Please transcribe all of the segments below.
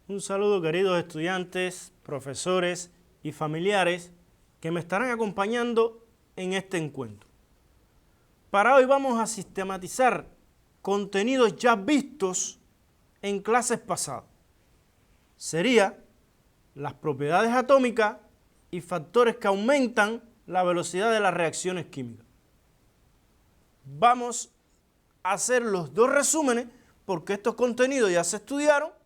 Un saludo, queridos estudiantes, profesores y familiares que me estarán acompañando en este encuentro. Para hoy vamos a sistematizar contenidos ya vistos en clases pasadas. Sería las propiedades atómicas y factores que aumentan la velocidad de las reacciones químicas. Vamos a hacer los dos resúmenes porque estos contenidos ya se estudiaron,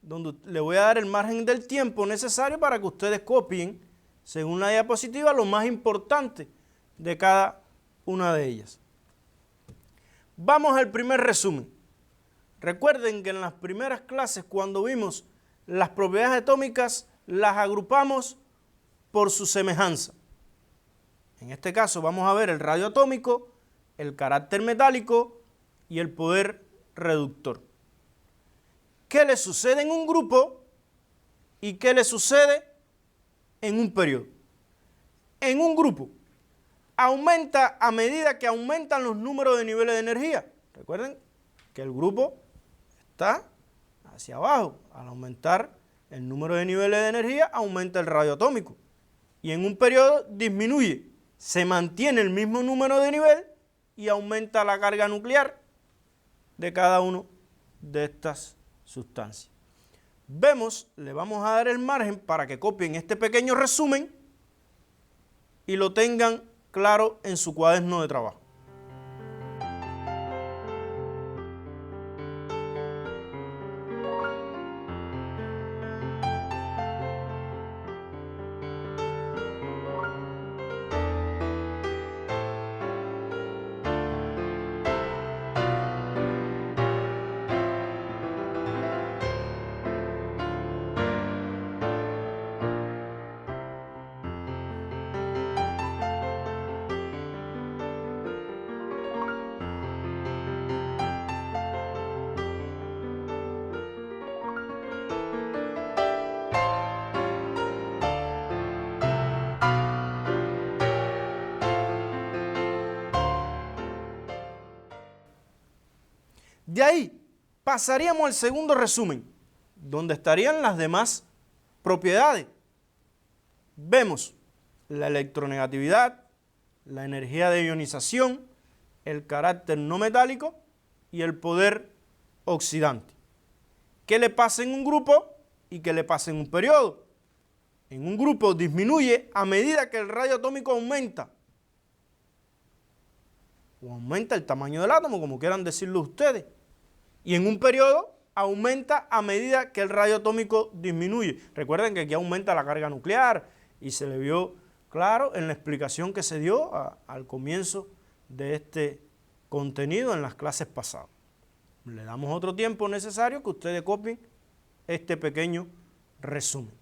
donde le voy a dar el margen del tiempo necesario para que ustedes copien, según la diapositiva, lo más importante de cada una de ellas. Vamos al primer resumen. Recuerden que en las primeras clases, cuando vimos las propiedades atómicas, las agrupamos por su semejanza. En este caso vamos a ver el radio atómico, el carácter metálico y el poder reductor. ¿Qué le sucede en un grupo y qué le sucede en un periodo? En un grupo aumenta a medida que aumentan los números de niveles de energía. Recuerden que el grupo está hacia abajo. Al aumentar el número de niveles de energía, aumenta el radio atómico. Y en un periodo disminuye. Se mantiene el mismo número de nivel y aumenta la carga nuclear de cada uno de estas sustancias. Vemos, le vamos a dar el margen para que copien este pequeño resumen y lo tengan claro en su cuaderno de trabajo. De ahí pasaríamos al segundo resumen, donde estarían las demás propiedades. Vemos la electronegatividad, la energía de ionización, el carácter no metálico y el poder oxidante. ¿Qué le pasa en un grupo y qué le pasa en un periodo? En un grupo disminuye a medida que el radio atómico aumenta, o aumenta el tamaño del átomo, como quieran decirlo ustedes. Y en un periodo aumenta a medida que el radio atómico disminuye. Recuerden que aquí aumenta la carga nuclear y se le vio claro en la explicación que se dio al comienzo de este contenido en las clases pasadas. Le damos otro tiempo necesario que ustedes copien este pequeño resumen.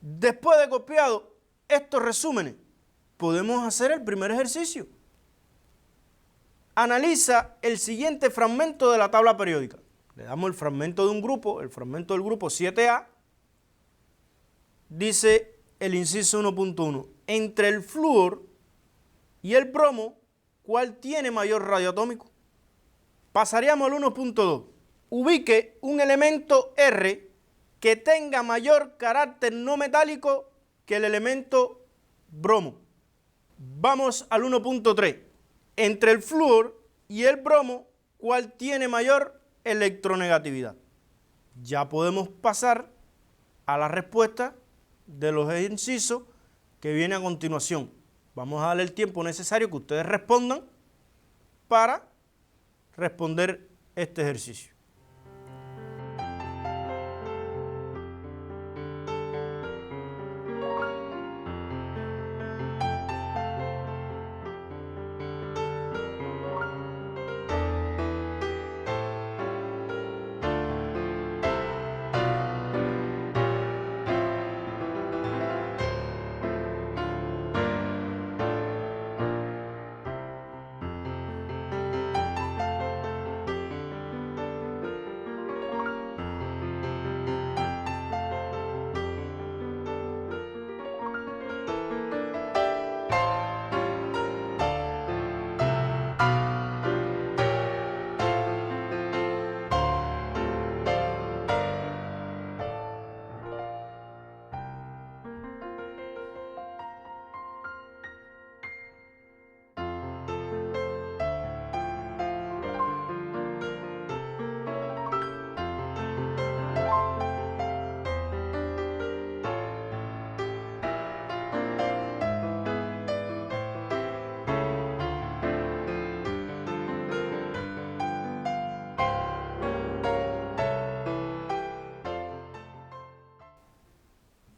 Después de copiado estos resúmenes, podemos hacer el primer ejercicio. Analiza el siguiente fragmento de la tabla periódica. Le damos el fragmento de un grupo, el fragmento del grupo 7A. Dice el inciso 1.1. Entre el flúor y el bromo, ¿cuál tiene mayor radio atómico? Pasaríamos al 1.2. Ubique un elemento R que tenga mayor carácter no metálico que el elemento bromo. Vamos al 1.3. Entre el flúor y el bromo, ¿cuál tiene mayor electronegatividad? Ya podemos pasar a la respuesta de los incisos que viene a continuación. Vamos a darle el tiempo necesario que ustedes respondan para responder este ejercicio.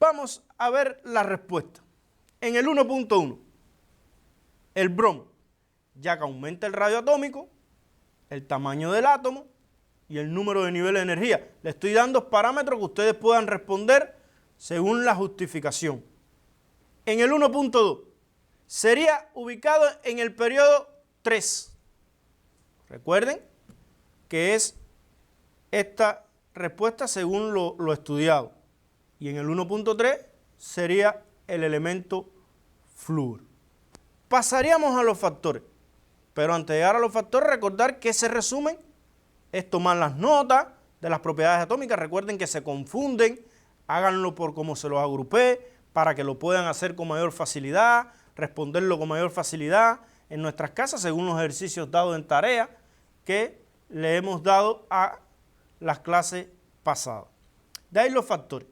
Vamos a ver la respuesta. En el 1.1, el bromo, ya que aumenta el radio atómico, el tamaño del átomo y el número de niveles de energía. Le estoy dando parámetros que ustedes puedan responder según la justificación. En el 1.2, sería ubicado en el periodo 3. Recuerden que es esta respuesta según lo estudiado. Y en el 1.3 sería el elemento flúor. Pasaríamos a los factores. Pero antes de llegar a los factores, recordar que ese resumen es tomar las notas de las propiedades atómicas. Recuerden que se confunden, háganlo por como se los agrupé, para que lo puedan hacer con mayor facilidad, responderlo con mayor facilidad en nuestras casas, según los ejercicios dados en tarea que le hemos dado a las clases pasadas. De ahí los factores.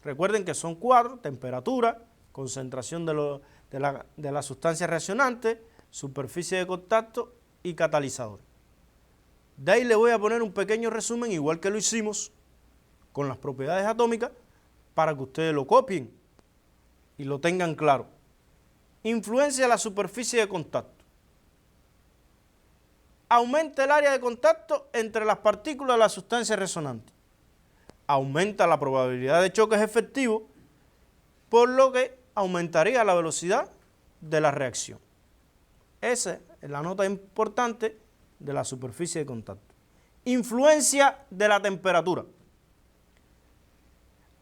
Recuerden que son 4: temperatura, concentración de la sustancia reaccionante, superficie de contacto y catalizador. De ahí le voy a poner un pequeño resumen, igual que lo hicimos con las propiedades atómicas, para que ustedes lo copien y lo tengan claro. Influencia de la superficie de contacto. Aumenta el área de contacto entre las partículas de la sustancia resonante. Aumenta la probabilidad de choques efectivos, por lo que aumentaría la velocidad de la reacción. Esa es la nota importante de la superficie de contacto. Influencia de la temperatura.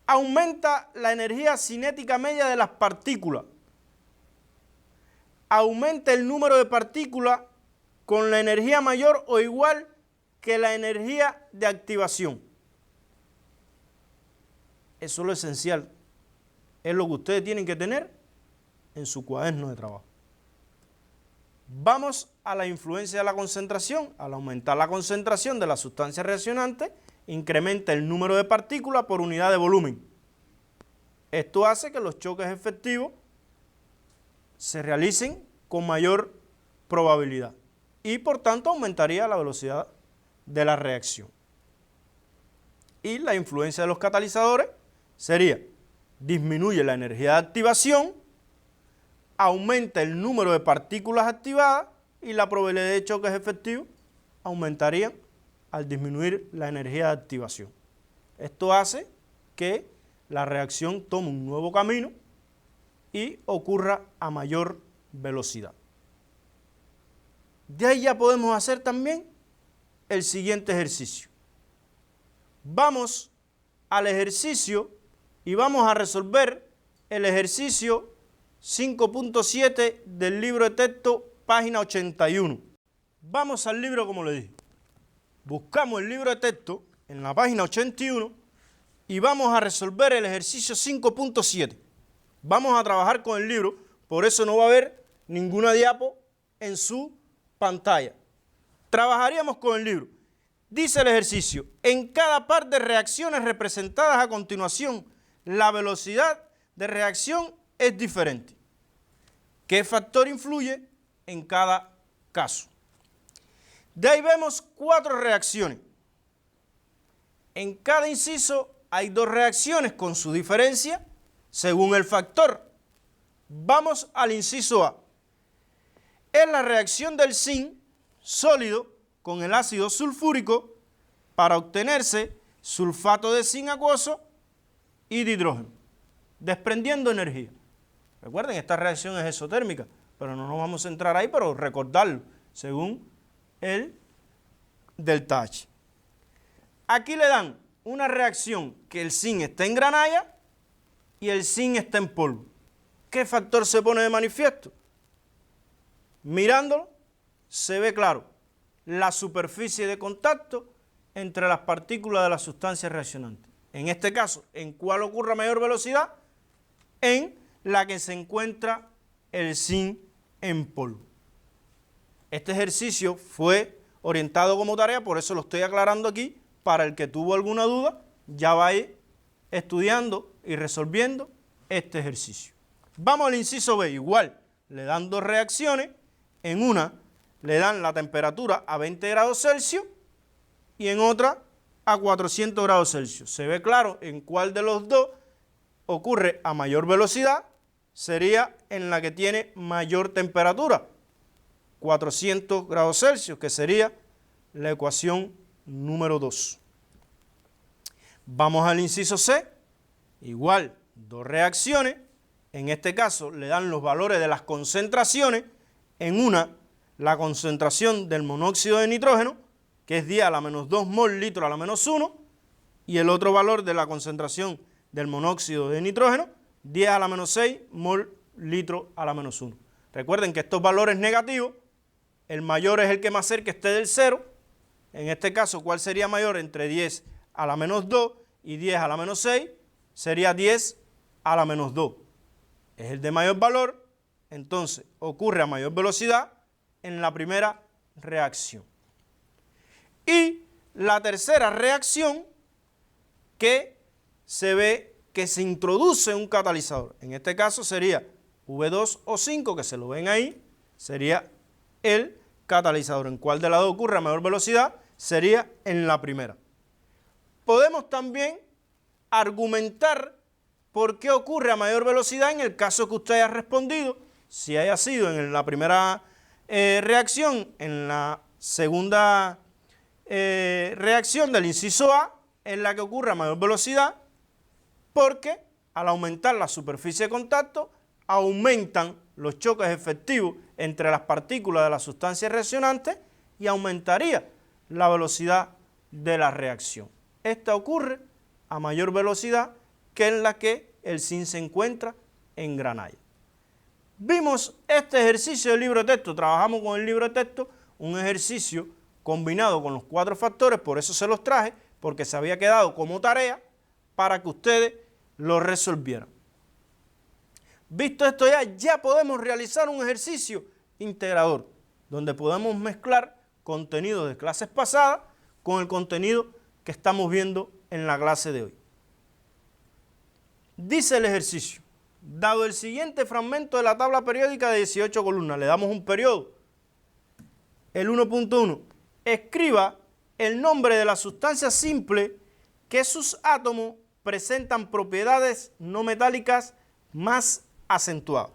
Aumenta la energía cinética media de las partículas. Aumenta el número de partículas con la energía mayor o igual que la energía de activación. Eso es lo esencial. Es lo que ustedes tienen que tener en su cuaderno de trabajo. Vamos a la influencia de la concentración. Al aumentar la concentración de la sustancia reaccionante, incrementa el número de partículas por unidad de volumen. Esto hace que los choques efectivos se realicen con mayor probabilidad y por tanto aumentaría la velocidad de la reacción. Y la influencia de los catalizadores sería: disminuye la energía de activación, aumenta el número de partículas activadas y la probabilidad de choques efectivos aumentaría al disminuir la energía de activación. Esto hace que la reacción tome un nuevo camino y ocurra a mayor velocidad. De ahí ya podemos hacer también el siguiente ejercicio. Vamos al ejercicio y vamos a resolver el ejercicio 5.7 del libro de texto, página 81. Vamos al libro, como le dije. Buscamos el libro de texto en la página 81 y vamos a resolver el ejercicio 5.7. Vamos a trabajar con el libro, por eso no va a haber ninguna diapo en su pantalla. Trabajaríamos con el libro. Dice el ejercicio: en cada par de reacciones representadas a continuación, la velocidad de reacción es diferente. ¿Qué factor influye en cada caso? De ahí vemos 4 reacciones. En cada inciso hay 2 reacciones con su diferencia según el factor. Vamos al inciso A. Es la reacción del zinc sólido con el ácido sulfúrico para obtenerse sulfato de zinc acuoso y de hidrógeno, desprendiendo energía. Recuerden, esta reacción es exotérmica, pero no nos vamos a centrar ahí, pero recordarlo, según el delta H. Aquí le dan una reacción que el zinc está en granalla y el zinc está en polvo. ¿Qué factor se pone de manifiesto? Mirándolo, se ve claro la superficie de contacto entre las partículas de la sustancia reaccionante. En este caso, ¿en cuál ocurre a mayor velocidad? En la que se encuentra el zinc en polvo. Este ejercicio fue orientado como tarea, por eso lo estoy aclarando aquí, para el que tuvo alguna duda, ya va a ir estudiando y resolviendo este ejercicio. Vamos al inciso B, igual, le dan 2 reacciones, en una le dan la temperatura a 20 grados Celsius y en otra a 400 grados Celsius. Se ve claro en cuál de los dos ocurre a mayor velocidad, sería en la que tiene mayor temperatura, 400 grados Celsius, que sería la ecuación número 2. Vamos al inciso C, igual, 2 reacciones, en este caso le dan los valores de las concentraciones, en una la concentración del monóxido de nitrógeno, que es 10 a la menos 2 mol litro a la menos 1, y el otro valor de la concentración del monóxido de nitrógeno, 10 a la menos 6 mol litro a la menos 1. Recuerden que estos valores negativos, el mayor es el que más cerca esté del 0. En este caso, ¿cuál sería mayor? Entre 10 a la menos 2 y 10 a la menos 6, sería 10 a la menos 2. Es el de mayor valor, entonces ocurre a mayor velocidad en la primera reacción. Y la tercera reacción, que se ve que se introduce un catalizador. En este caso sería V2O5, que se lo ven ahí, sería el catalizador. ¿En cuál de las dos ocurre a mayor velocidad? Sería en la primera. Podemos también argumentar por qué ocurre a mayor velocidad en el caso que usted haya respondido, si haya sido en la primera reacción, en la segunda reacción del inciso A, en la que ocurre a mayor velocidad, porque al aumentar la superficie de contacto, aumentan los choques efectivos entre las partículas de la sustancia reaccionante y aumentaría la velocidad de la reacción. Esta ocurre a mayor velocidad que en la que el zinc se encuentra en granalla. Vimos este ejercicio del libro de texto, trabajamos con el libro de texto, un ejercicio combinado con los 4 factores, por eso se los traje, porque se había quedado como tarea para que ustedes lo resolvieran. Visto esto ya podemos realizar un ejercicio integrador, donde podemos mezclar contenido de clases pasadas con el contenido que estamos viendo en la clase de hoy. Dice el ejercicio: dado el siguiente fragmento de la tabla periódica de 18 columnas, le damos un periodo, el 1.1, escriba el nombre de la sustancia simple que sus átomos presentan propiedades no metálicas más acentuadas.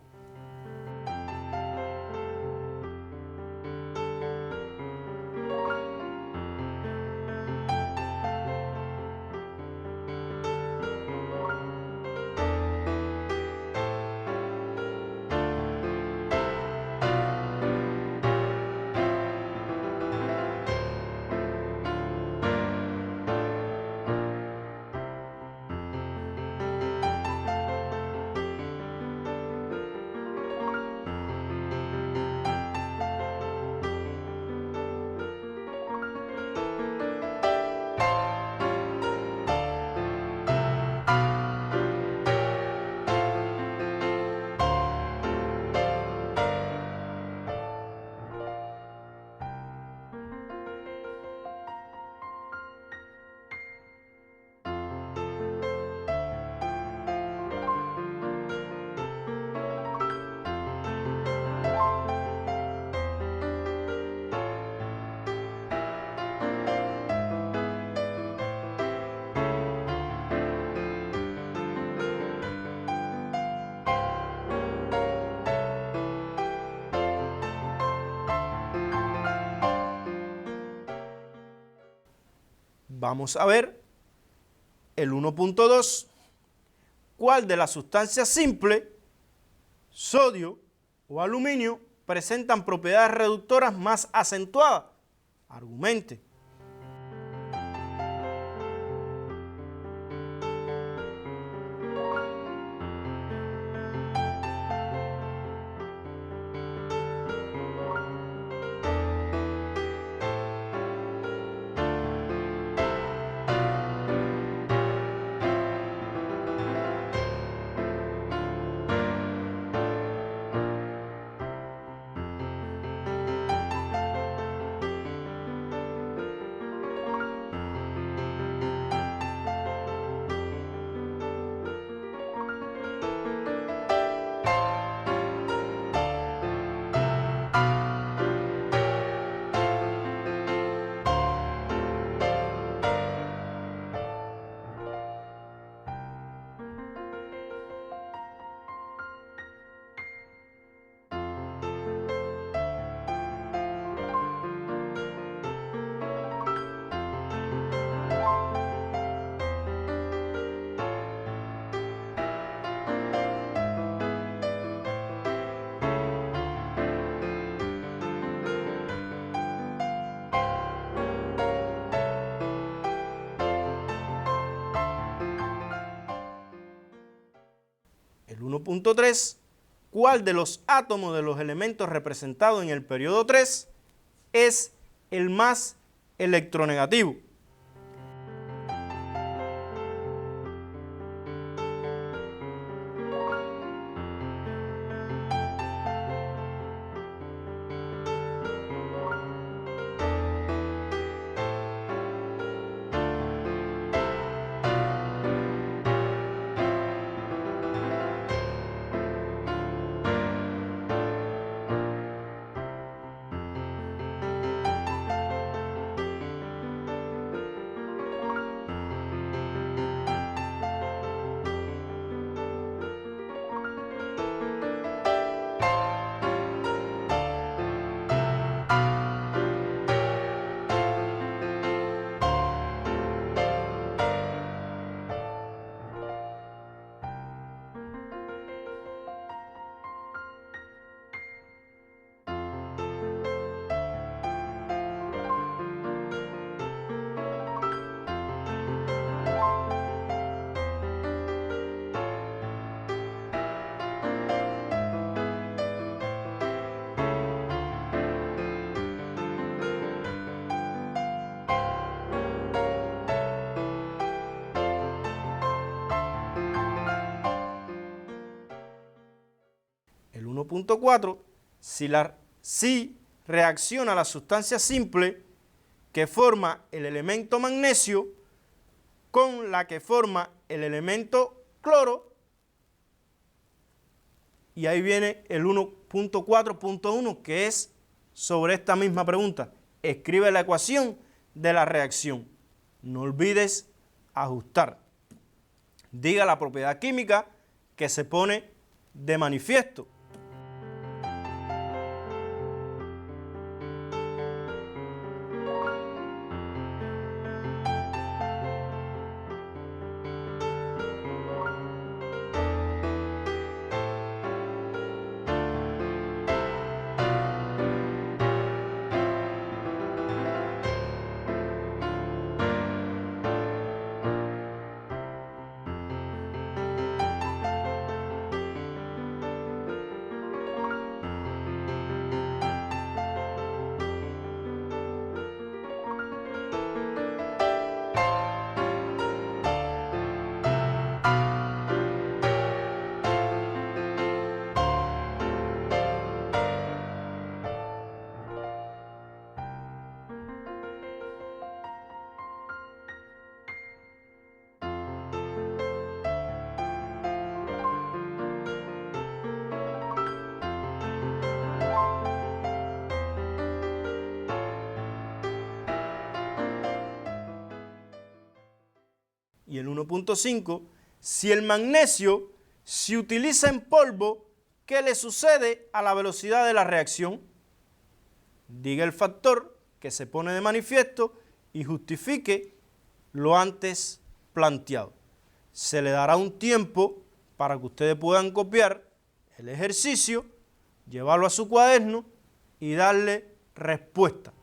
Vamos a ver el 1.2. ¿Cuál de las sustancias simples, sodio o aluminio, presentan propiedades reductoras más acentuadas? Argumente. El 1.3, ¿cuál de los átomos de los elementos representados en el periodo 3 es el más electronegativo? El 1.4, si reacciona la sustancia simple que forma el elemento magnesio con la que forma el elemento cloro, y ahí viene el 1.4.1, que es sobre esta misma pregunta. Escribe la ecuación de la reacción. No olvides ajustar. Diga la propiedad química que se pone de manifiesto. Y el 1.5, si el magnesio se utiliza en polvo, ¿qué le sucede a la velocidad de la reacción? Diga el factor que se pone de manifiesto y justifique lo antes planteado. Se le dará un tiempo para que ustedes puedan copiar el ejercicio, llevarlo a su cuaderno y darle respuesta.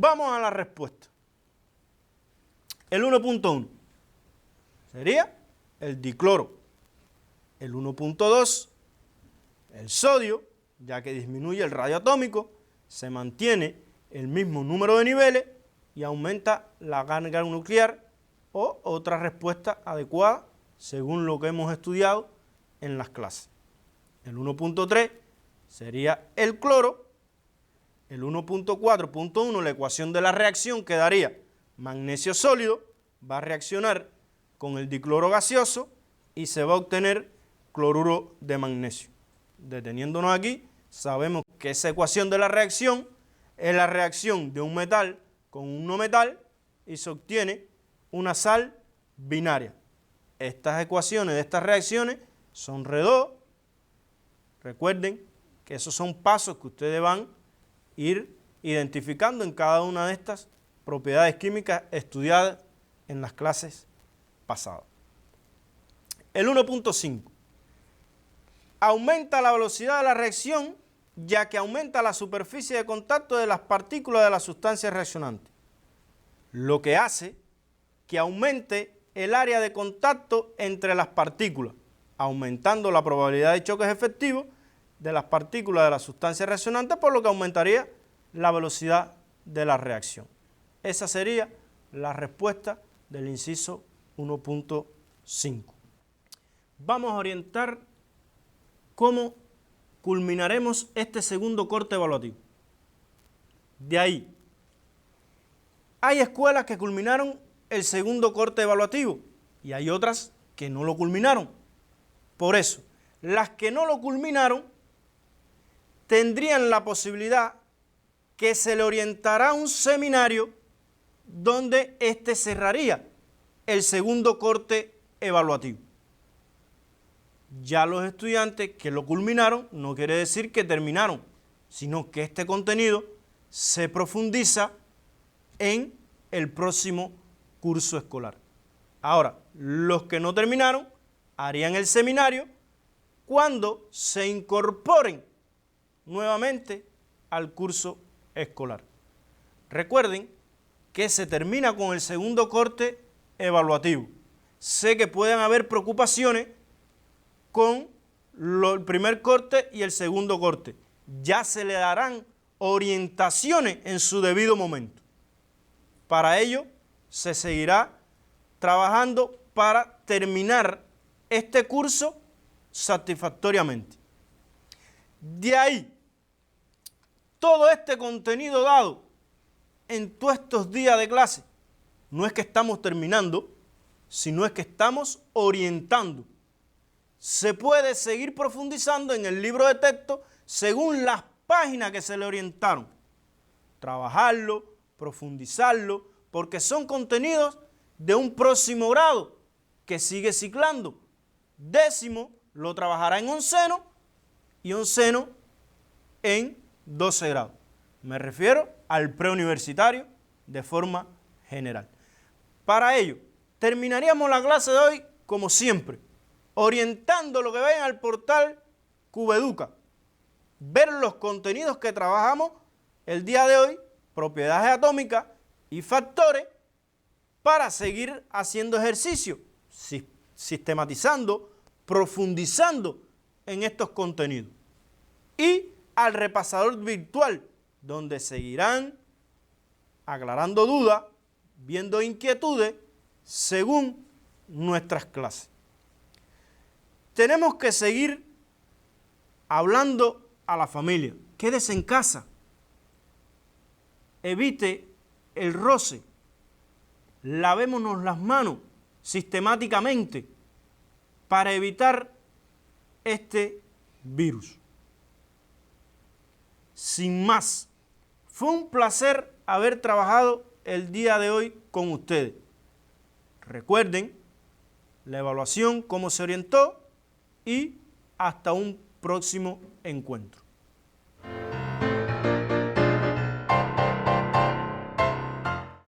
Vamos a la respuesta. El 1.1 sería el dicloro. El 1.2, el sodio, ya que disminuye el radio atómico, se mantiene el mismo número de niveles y aumenta la carga nuclear o otra respuesta adecuada según lo que hemos estudiado en las clases. El 1.3 sería el cloro. El 1.4.1, la ecuación de la reacción quedaría magnesio sólido, va a reaccionar con el dicloro gaseoso y se va a obtener cloruro de magnesio. Deteniéndonos aquí, sabemos que esa ecuación de la reacción es la reacción de un metal con un no metal y se obtiene una sal binaria. Estas ecuaciones de estas reacciones son redox. Recuerden que esos son pasos que ustedes van ir identificando en cada una de estas propiedades químicas estudiadas en las clases pasadas. El 1.5 aumenta la velocidad de la reacción ya que aumenta la superficie de contacto de las partículas de la sustancia reaccionante, lo que hace que aumente el área de contacto entre las partículas, aumentando la probabilidad de choques efectivos de las partículas de la sustancia reaccionante, por lo que aumentaría la velocidad de la reacción. Esa sería la respuesta del inciso 1.5. Vamos a orientar cómo culminaremos este segundo corte evaluativo. De ahí, hay escuelas que culminaron el segundo corte evaluativo y hay otras que no lo culminaron. Por eso, las que no lo culminaron tendrían la posibilidad que se le orientará un seminario donde éste cerraría el segundo corte evaluativo. Ya los estudiantes que lo culminaron no quiere decir que terminaron, sino que este contenido se profundiza en el próximo curso escolar. Ahora, los que no terminaron harían el seminario cuando se incorporen nuevamente al curso escolar. Recuerden que se termina con el segundo corte evaluativo. Sé que pueden haber preocupaciones con el primer corte y el segundo corte. Ya se le darán orientaciones en su debido momento. Para ello se seguirá trabajando para terminar este curso satisfactoriamente. De ahí, todo este contenido dado en todos estos días de clase, no es que estamos terminando, sino es que estamos orientando. Se puede seguir profundizando en el libro de texto según las páginas que se le orientaron. Trabajarlo, profundizarlo, porque son contenidos de un próximo grado que sigue ciclando. Décimo lo trabajará en onceno y onceno en 12 grados. Me refiero al preuniversitario de forma general. Para ello, terminaríamos la clase de hoy como siempre, orientando lo que vayan al portal Cubeduca, ver los contenidos que trabajamos el día de hoy, propiedades atómicas y factores, para seguir haciendo ejercicio, sistematizando, profundizando en estos contenidos. Y al repasador virtual, donde seguirán aclarando dudas, viendo inquietudes, según nuestras clases. Tenemos que seguir hablando a la familia. Quédese en casa. Evite el roce. Lavémonos las manos sistemáticamente para evitar este virus. Sin más, fue un placer haber trabajado el día de hoy con ustedes. Recuerden la evaluación, cómo se orientó, y hasta un próximo encuentro.